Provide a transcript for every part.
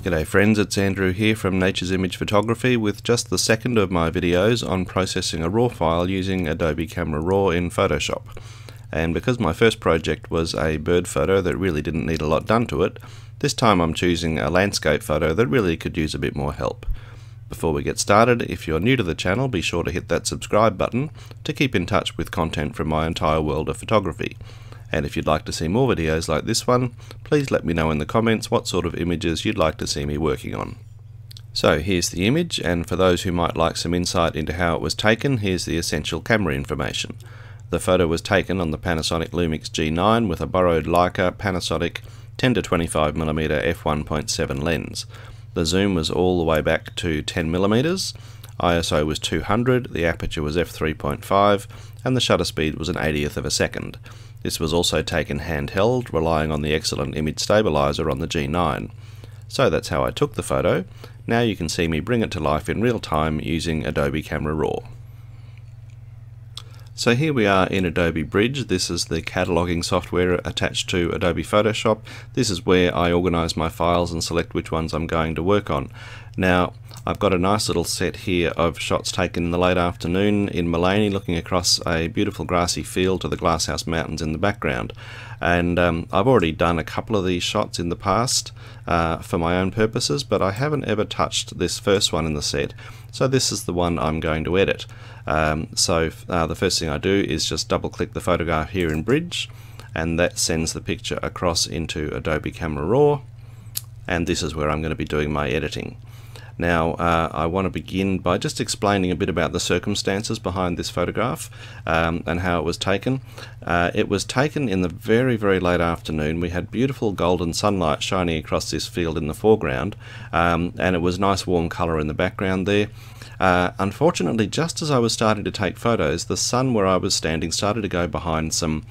G'day friends, it's Andrew here from Nature's Image Photography with just the second of my videos on processing a RAW file using Adobe Camera RAW in Photoshop. And because my first project was a bird photo that really didn't need a lot done to it, this time I'm choosing a landscape photo that really could use a bit more help. Before we get started, if you're new to the channel, be sure to hit that subscribe button to keep in touch with content from my entire world of photography. And if you'd like to see more videos like this one, please let me know in the comments what sort of images you'd like to see me working on. So here's the image, and for those who might like some insight into how it was taken, here's the essential camera information. The photo was taken on the Panasonic Lumix G9 with a borrowed Leica Panasonic 10-25mm f1.7 lens. The zoom was all the way back to 10mm, ISO was 200, the aperture was f3.5, and the shutter speed was an 80th of a second. This was also taken handheld, relying on the excellent image stabilizer on the G9. So that's how I took the photo. Now you can see me bring it to life in real time using Adobe Camera RAW. So here we are in Adobe Bridge. This is the cataloging software attached to Adobe Photoshop. This is where I organize my files and select which ones I'm going to work on. Now I've got a nice little set here of shots taken in the late afternoon in Mullaney, looking across a beautiful grassy field to the Glasshouse Mountains in the background. And I've already done a couple of these shots in the past for my own purposes, but I haven't ever touched this first one in the set. So this is the one I'm going to edit. The first thing I do is just double click the photograph here in Bridge, and that sends the picture across into Adobe Camera RAW, and this is where I'm going to be doing my editing. Now I want to begin by just explaining a bit about the circumstances behind this photograph and how it was taken. It was taken in the very late afternoon. We had beautiful golden sunlight shining across this field in the foreground, and it was nice warm colour in the background there. Unfortunately, just as I was starting to take photos, the sun where I was standing started to go behind some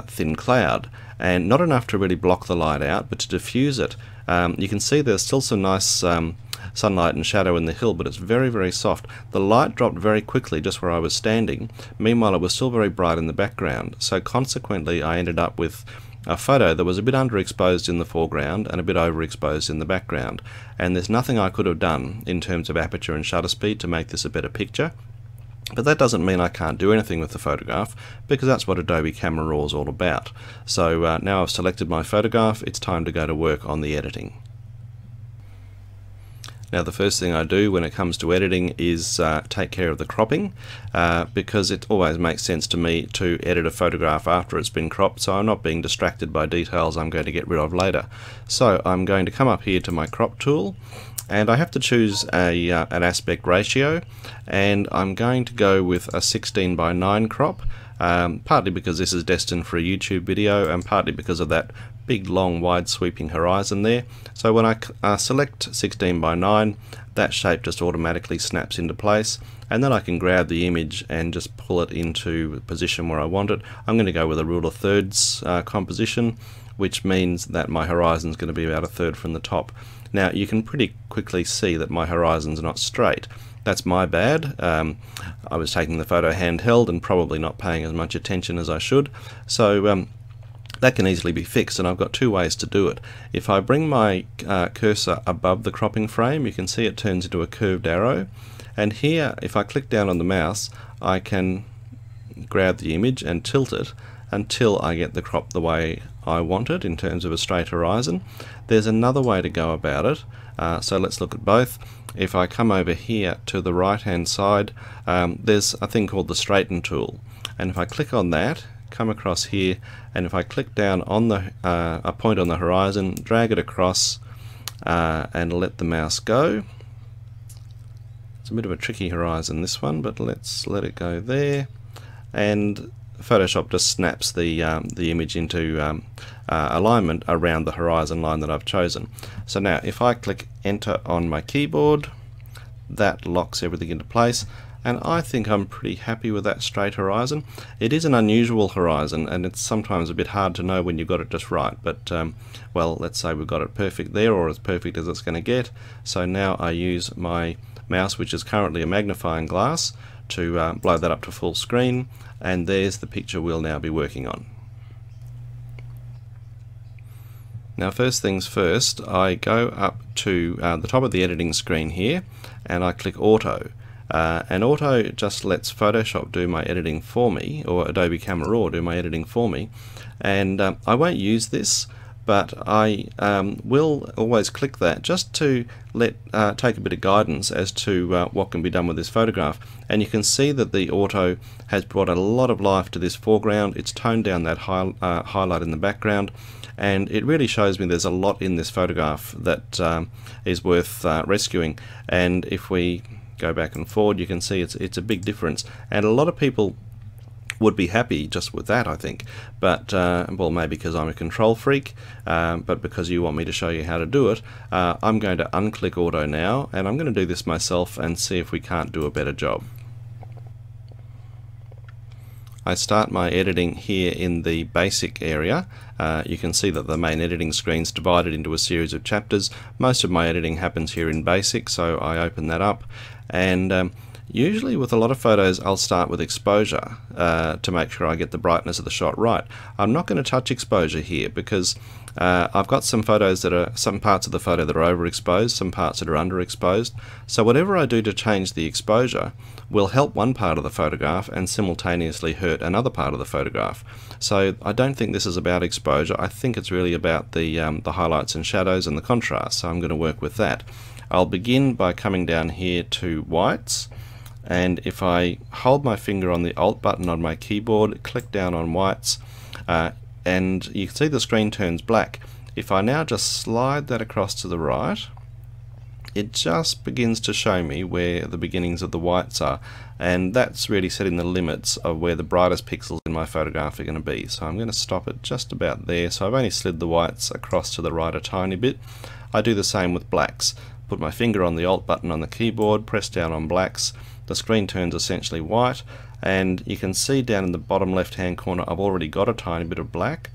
thin cloud, and not enough to really block the light out, but to diffuse it. You can see there's still some nice sunlight and shadow in the hill, but it's very soft. The light dropped very quickly just where I was standing. Meanwhile, it was still very bright in the background, so consequently I ended up with a photo that was a bit underexposed in the foreground and a bit overexposed in the background, and there's nothing I could have done in terms of aperture and shutter speed to make this a better picture. But that doesn't mean I can't do anything with the photograph, because that's what Adobe Camera RAW is all about. So now I've selected my photograph, it's time to go to work on the editing. Now the first thing I do when it comes to editing is take care of the cropping, because it always makes sense to me to edit a photograph after it's been cropped, so I'm not being distracted by details I'm going to get rid of later. So I'm going to come up here to my crop tool, and I have to choose an aspect ratio, and I'm going to go with a 16:9 crop, partly because this is destined for a YouTube video and partly because of that big long wide sweeping horizon there. So when I select 16:9, that shape just automatically snaps into place, and then I can grab the image and just pull it into the position where I want it. I'm going to go with a rule of thirds composition, which means that my horizon is going to be about a third from the top. Now you can pretty quickly see that my horizon's not straight. That's my bad. I was taking the photo handheld and probably not paying as much attention as I should. So that can easily be fixed, and I've got two ways to do it. If I bring my cursor above the cropping frame, you can see it turns into a curved arrow, and here if I click down on the mouse I can grab the image and tilt it until I get the crop the way I want it in terms of a straight horizon. There's another way to go about it, so let's look at both. If I come over here to the right hand side, there's a thing called the straighten tool, and if I click on that, come across here, and if I click down on the a point on the horizon, drag it across and let the mouse go. It's a bit of a tricky horizon this one, but let's let it go there, and Photoshop just snaps the image into alignment around the horizon line that I've chosen. So now if I click enter on my keyboard, that locks everything into place, and I think I'm pretty happy with that straight horizon. It is an unusual horizon, and it's sometimes a bit hard to know when you've got it just right, but well, let's say we've got it perfect there, or as perfect as it's going to get. So now I use my mouse, which is currently a magnifying glass, to blow that up to full screen, and there's the picture we'll now be working on. Now first things first, I go up to the top of the editing screen here and I click Auto. And Auto just lets Photoshop do my editing for me, or Adobe Camera RAW do my editing for me. And I won't use this, but I will always click that just to take a bit of guidance as to what can be done with this photograph. And you can see that the auto has brought a lot of life to this foreground. It's toned down that highlight in the background, and it really shows me there's a lot in this photograph that is worth rescuing. And if we go back and forward, you can see it's a big difference, and a lot of people would be happy just with that, I think. But well, maybe because I'm a control freak, but because you want me to show you how to do it, I'm going to unclick Auto now, and I'm going to do this myself and see if we can't do a better job. I start my editing here in the basic area. You can see that the main editing screen is divided into a series of chapters. Most of my editing happens here in basic, so I open that up, and usually with a lot of photos I'll start with exposure to make sure I get the brightness of the shot right. I'm not going to touch exposure here because I've got some photos that are, some parts of the photo that are overexposed, some parts that are underexposed. So whatever I do to change the exposure will help one part of the photograph and simultaneously hurt another part of the photograph. So I don't think this is about exposure. I think it's really about the highlights and shadows and the contrast. So I'm going to work with that. I'll begin by coming down here to whites, and if I hold my finger on the Alt button on my keyboard, click down on whites, and you can see the screen turns black. If I now just slide that across to the right, it just begins to show me where the beginnings of the whites are, and that's really setting the limits of where the brightest pixels in my photograph are going to be. So I'm going to stop it just about there. So I've only slid the whites across to the right a tiny bit. I do the same with blacks. Put my finger on the Alt button on the keyboard, press down on blacks, the screen turns essentially white, and you can see down in the bottom left hand corner I've already got a tiny bit of black,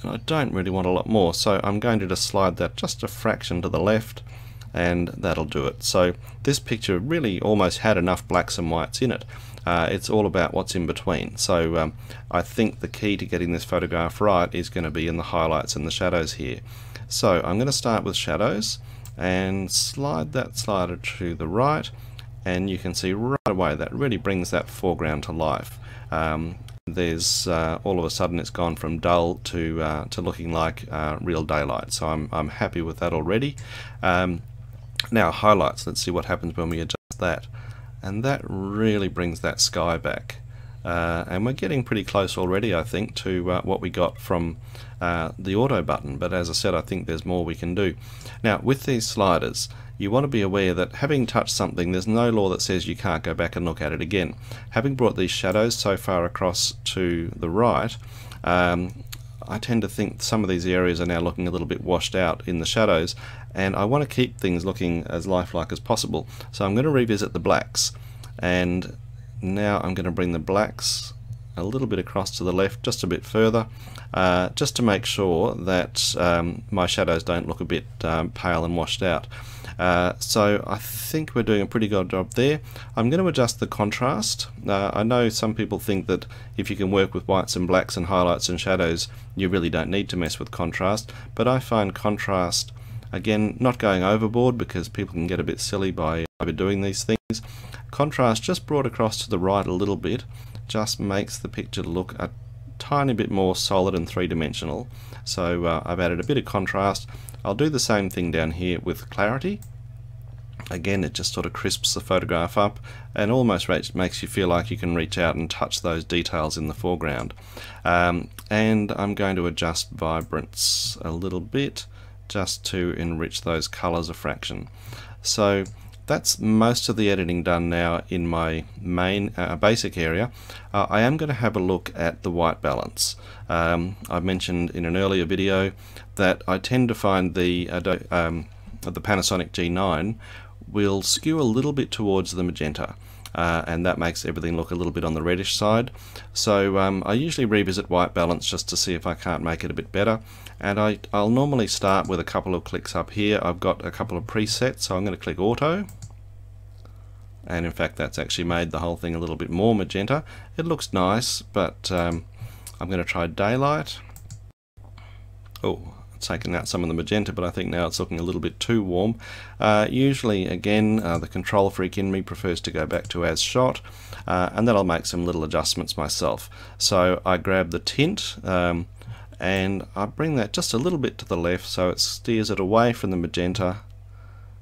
and I don't really want a lot more, so I'm going to just slide that just a fraction to the left, and that'll do it. So this picture really almost had enough blacks and whites in it. It's all about what's in between. So I think the key to getting this photograph right is going to be in the highlights and the shadows here. So I'm going to start with shadows and slide that slider to the right, and you can see right away that really brings that foreground to life. There's all of a sudden it's gone from dull to looking like real daylight, so I'm happy with that already. Now highlights, let's see what happens when we adjust that, and that really brings that sky back. And we're getting pretty close already, I think, to what we got from the auto button, but as I said, I think there's more we can do. Now with these sliders, you want to be aware that having touched something, there's no law that says you can't go back and look at it again. Having brought these shadows so far across to the right, I tend to think some of these areas are now looking a little bit washed out in the shadows, and I want to keep things looking as lifelike as possible. So I'm going to revisit the blacks, and now I'm going to bring the blacks a little bit across to the left, just a bit further, just to make sure that my shadows don't look a bit pale and washed out. So I think we're doing a pretty good job there. I'm going to adjust the contrast. I know some people think that if you can work with whites and blacks and highlights and shadows, you really don't need to mess with contrast, but I find contrast, again, not going overboard because people can get a bit silly by overdoing these things. Contrast just brought across to the right a little bit just makes the picture look a tiny bit more solid and three-dimensional. So I've added a bit of contrast. I'll do the same thing down here with clarity. Again, it just sort of crisps the photograph up and almost makes you feel like you can reach out and touch those details in the foreground. And I'm going to adjust vibrance a little bit just to enrich those colors a fraction. So that's most of the editing done now in my main basic area. I am going to have a look at the white balance. I mentioned in an earlier video that I tend to find the Panasonic G9 will skew a little bit towards the magenta, and that makes everything look a little bit on the reddish side. So I usually revisit white balance just to see if I can't make it a bit better, and I'll normally start with a couple of clicks up here. I've got a couple of presets, so I'm going to click auto, and in fact that's actually made the whole thing a little bit more magenta. It looks nice, but I'm going to try daylight. Oh, taken out some of the magenta, but I think now it's looking a little bit too warm. Usually, again, the control freak in me prefers to go back to as shot, and then I'll make some little adjustments myself. So I grab the tint, and I bring that just a little bit to the left so it steers it away from the magenta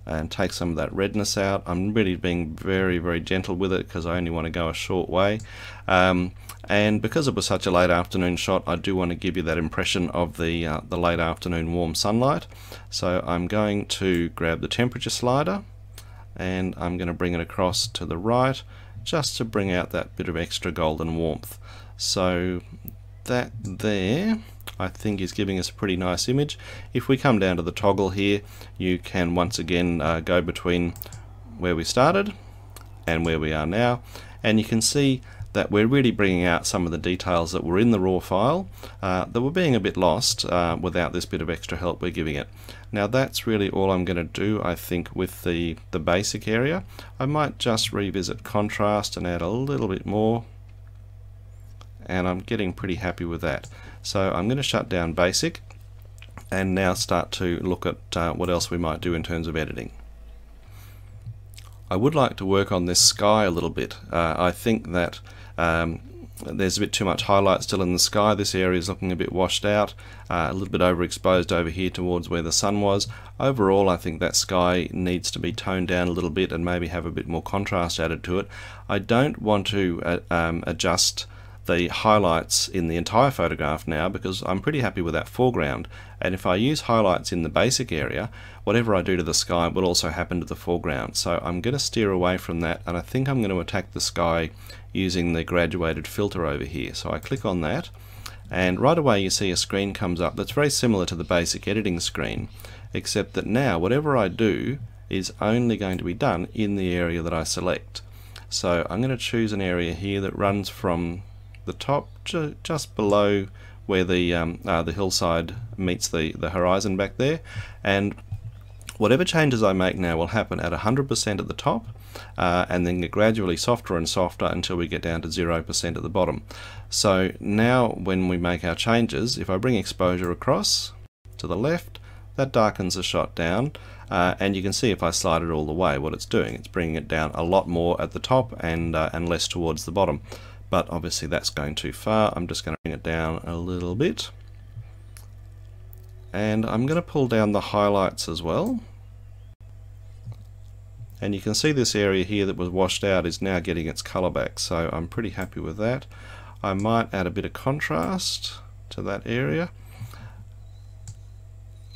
and take some of that redness out. I'm really being very, very gentle with it because I only want to go a short way. And because it was such a late afternoon shot, I do want to give you that impression of the late afternoon warm sunlight. So I'm going to grab the temperature slider and I'm going to bring it across to the right just to bring out that bit of extra golden warmth. So that there, I think, is giving us a pretty nice image. If we come down to the toggle here, you can once again go between where we started and where we are now, and you can see that we're really bringing out some of the details that were in the raw file that were being a bit lost without this bit of extra help we're giving it. Now that's really all I'm going to do, I think, with the basic area. I might just revisit contrast and add a little bit more, and I'm getting pretty happy with that. So I'm going to shut down basic and now start to look at what else we might do in terms of editing. I would like to work on this sky a little bit. I think that there's a bit too much highlight still in the sky. This area is looking a bit washed out, a little bit overexposed over here towards where the sun was. Overall, I think that sky needs to be toned down a little bit and maybe have a bit more contrast added to it. I don't want to adjust the highlights in the entire photograph now because I'm pretty happy with that foreground, and if I use highlights in the basic area, whatever I do to the sky will also happen to the foreground. So I'm going to steer away from that, and I think I'm going to attack the sky using the graduated filter over here. So I click on that, and right away you see a screen comes up that's very similar to the basic editing screen, except that now whatever I do is only going to be done in the area that I select. So I'm going to choose an area here that runs from the top just below where the hillside meets the horizon back there, and whatever changes I make now will happen at 100% at the top and then get gradually softer and softer until we get down to 0% at the bottom. So now when we make our changes, if I bring exposure across to the left, that darkens the shot down, and you can see if I slide it all the way what it's doing. It's bringing it down a lot more at the top and less towards the bottom. But obviously that's going too far. I'm just going to bring it down a little bit, and I'm going to pull down the highlights as well, and you can see this area here that was washed out is now getting its color back, so I'm pretty happy with that. I might add a bit of contrast to that area.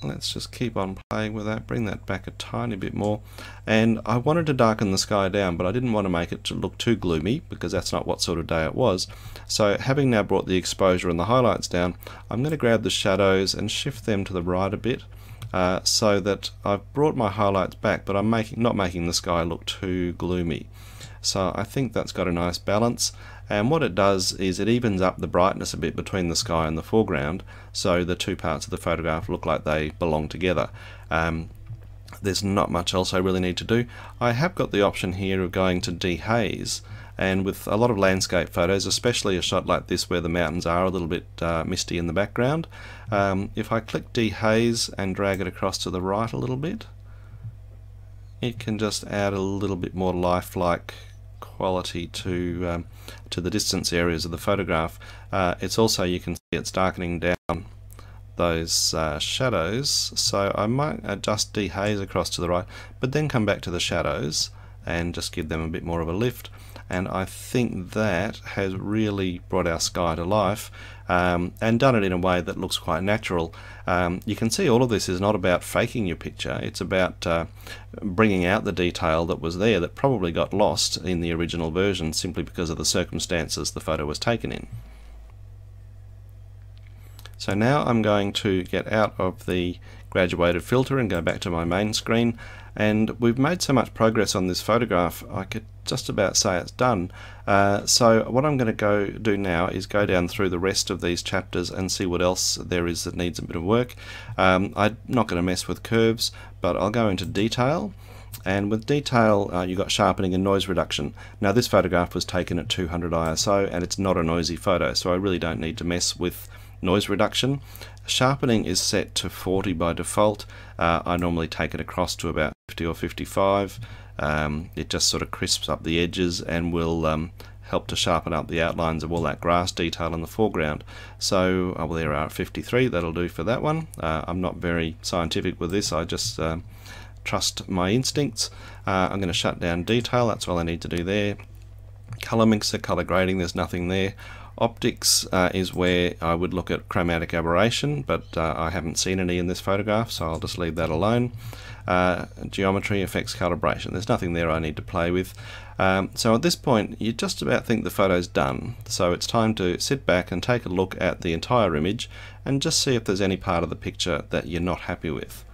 Let's just keep on playing with that, bring that back a tiny bit more. And I wanted to darken the sky down, but I didn't want to make it to look too gloomy because that's not what sort of day it was. So having now brought the exposure and the highlights down, I'm going to grab the shadows and shift them to the right a bit so that I've brought my highlights back, but I'm not making the sky look too gloomy. So I think that's got a nice balance, and what it does is it evens up the brightness a bit between the sky and the foreground, so the two parts of the photograph look like they belong together. There's not much else I really need to do. I have got the option here of going to dehaze, and with a lot of landscape photos, especially a shot like this where the mountains are a little bit misty in the background, if I click dehaze and drag it across to the right a little bit, it can just add a little bit more lifelike quality to the distance areas of the photograph. It's also, you can see it's darkening down those shadows, so I might adjust dehaze across to the right, but then come back to the shadows and just give them a bit more of a lift, and I think that has really brought our sky to life and done it in a way that looks quite natural. You can see all of this is not about faking your picture, it's about bringing out the detail that was there that probably got lost in the original version simply because of the circumstances the photo was taken in. So now I'm going to get out of the graduated filter and go back to my main screen, and we've made so much progress on this photograph I could just about say it's done. So what I'm going to do now is go down through the rest of these chapters and see what else there is that needs a bit of work. I'm not going to mess with curves, but I'll go into detail, and with detail you've got sharpening and noise reduction. Now this photograph was taken at 200 ISO and it's not a noisy photo, so I really don't need to mess with noise reduction. Sharpening is set to 40 by default. I normally take it across to about 50 or 55. It just sort of crisps up the edges and will help to sharpen up the outlines of all that grass detail in the foreground. So well, there are 53, that'll do for that one. I'm not very scientific with this, I just trust my instincts. I'm going to shut down detail, that's all I need to do there. Color mixer, color grading, there's nothing there. Optics is where I would look at chromatic aberration, but I haven't seen any in this photograph, so I'll just leave that alone. Geometry, effects, calibration, there's nothing there I need to play with. So at this point you just about think the photo's done, so it's time to sit back and take a look at the entire image and just see if there's any part of the picture that you're not happy with.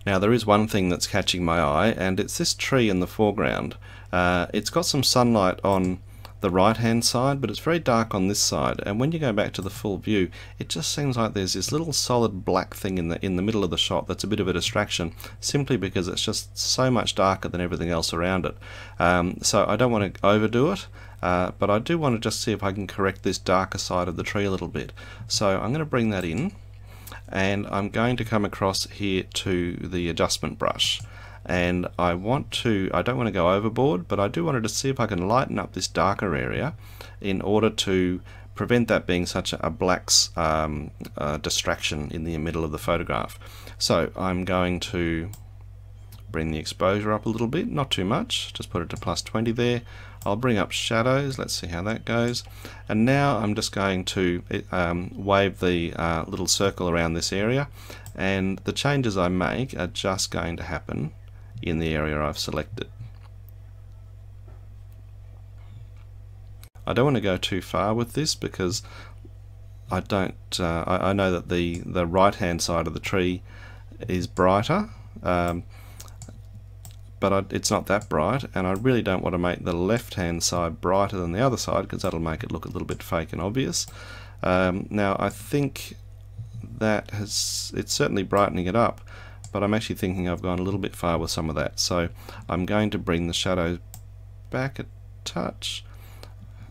Now there is one thing that's catching my eye, and it's this tree in the foreground. It's got some sunlight on the right hand side, but it's very dark on this side, and when you go back to the full view it just seems like there's this little solid black thing in the middle of the shot that's a bit of a distraction, simply because it's just so much darker than everything else around it. So I don't want to overdo it, but I do want to just see if I can correct this darker side of the tree a little bit. So I'm going to bring that in, and I'm going to come across here to the adjustment brush, and I don't want to go overboard, but I do want to see if I can lighten up this darker area in order to prevent that being such a black's distraction in the middle of the photograph. So I'm going to bring the exposure up a little bit, not too much, just put it to +20 there. I'll bring up shadows, let's see how that goes, and now I'm just going to wave the little circle around this area, and the changes I make are just going to happen in the area I've selected. I don't want to go too far with this because I know that the right hand side of the tree is brighter, but it's not that bright, and I really don't want to make the left hand side brighter than the other side because that'll make it look a little bit fake and obvious. Now I think that it's certainly brightening it up, but I'm actually thinking I've gone a little bit far with some of that, so I'm going to bring the shadows back a touch.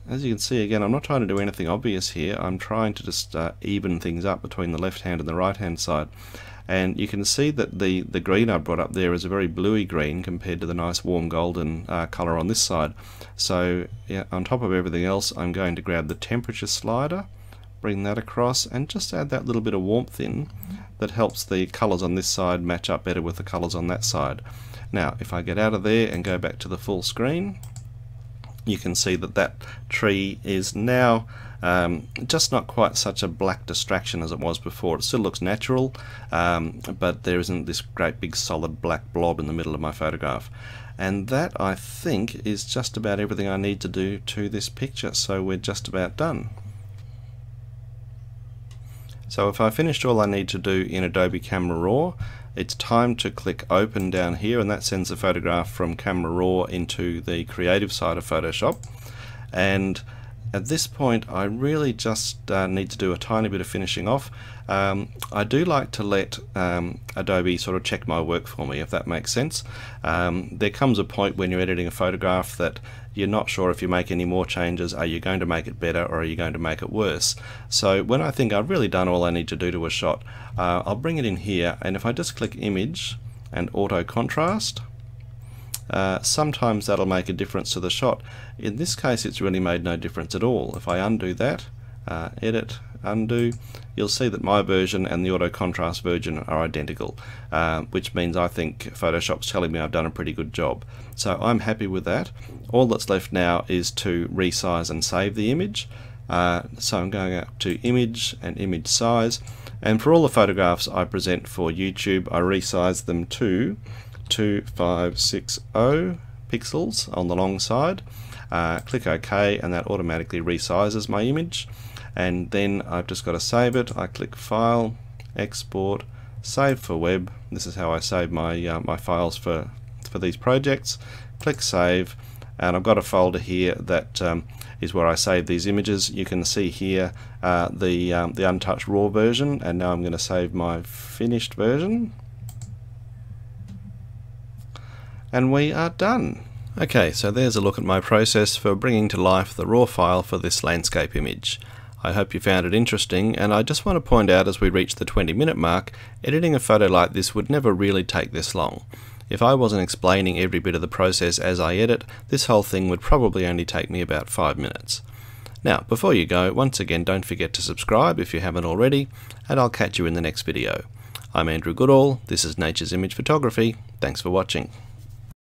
As you can see, again, I'm not trying to do anything obvious here, I'm trying to just even things up between the left hand and the right hand side. And you can see that the green I brought up there is a very bluey green compared to the nice warm golden colour on this side. So yeah, on top of everything else, I'm going to grab the temperature slider, bring that across, and just add that little bit of warmth in that helps the colours on this side match up better with the colours on that side. Now if I get out of there and go back to the full screen, you can see that that tree is now just not quite such a black distraction as it was before. It still looks natural, but there isn't this great big solid black blob in the middle of my photograph. And that, I think, is just about everything I need to do to this picture, so we're just about done. So if I finished all I need to do in Adobe Camera RAW, it's time to click Open down here, and that sends the photograph from Camera RAW into the creative side of Photoshop. And at this point I really just need to do a tiny bit of finishing off. I do like to let Adobe sort of check my work for me, if that makes sense. There comes a point when you're editing a photograph that you're not sure if you make any more changes, are you going to make it better or are you going to make it worse? So when I think I've really done all I need to do to a shot, I'll bring it in here, and if I just click Image and Auto Contrast, sometimes that'll make a difference to the shot. In this case it's really made no difference at all. If I undo that, Edit, Undo, you'll see that my version and the auto contrast version are identical, which means I think Photoshop's telling me I've done a pretty good job. So I'm happy with that. All that's left now is to resize and save the image. So I'm going up to Image and Image Size, and for all the photographs I present for YouTube I resize them to 2560 pixels on the long side. Click OK, and that automatically resizes my image, and then I've just got to save it. I click File, Export, Save for Web. This is how I save my my files for these projects. Click Save, and I've got a folder here that is where I save these images. You can see here the untouched raw version, and now I'm going to save my finished version. And we are done. Okay, so there's a look at my process for bringing to life the raw file for this landscape image. I hope you found it interesting, and I just want to point out as we reach the 20-minute mark, editing a photo like this would never really take this long. If I wasn't explaining every bit of the process as I edit, this whole thing would probably only take me about 5 minutes. Now, before you go, once again don't forget to subscribe if you haven't already, and I'll catch you in the next video. I'm Andrew Goodall, this is Nature's Image Photography, thanks for watching.